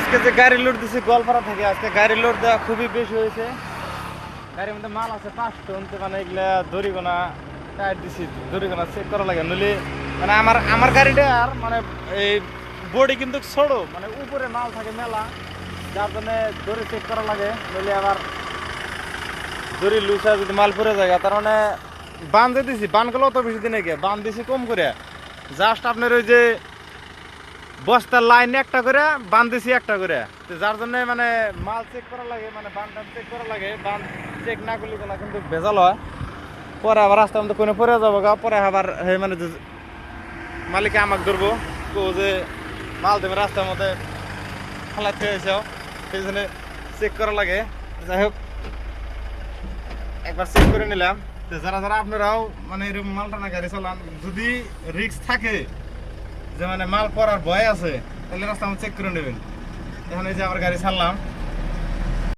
আজকে যে গাড়ি লোড দিছি গোয়ালপাড়া থেকে, আজকে গাড়ি লোড দেওয়া খুবই বেশি হয়েছে। গাড়ির মধ্যে মাল আছে 5 টন, মানে এগুলা দড়িগোনা টায়ার দিছি, দড়িগোনা চেক করা লাগে, নইলে মানে আমার গাড়িটার মানে এই বডি কিন্তু ছোট, মানে উপরে মাল থাকে মেলা, যার জন্য দড়ি চেক করা লাগে, নইলে আবার দড়ি লুচা যদি মাল পরে যায়। তার মানে বান দিয়ে দিছি, বানগুলো অত বেশি দিনে গিয়ে বান দিছি কম করে, জাস্ট আপনার ওই যে বস্তার লাইন একটা করে বান দিছি একটা করে, যার জন্য মানে মাল চেক করা লাগে, মানে বান টান চেক করা লাগে। বান চেক না করলে কোনো কিন্তু ভেজাল হয়, পরে আবার রাস্তার মধ্যে কোনো পরে যাবো গা, পরে আবার মানে মালিকে আমাকে ধরবো যে মাল দেবে রাস্তার মধ্যে ফেলাতে হয়েছে, সেই জন্য চেক করা লাগে। যাই হোক, একবার চেক করে নিলাম। যারা যারা আপনারাও মানে এরকম মাল টানা গাড়ি চালান, যদি রিস্ক থাকে যে মানে মাল পড়ার ভয় আছে, তাহলে রাস্তা চেক করে নেবেন। এখন এই যে আমার গাড়ি ছাড়লাম,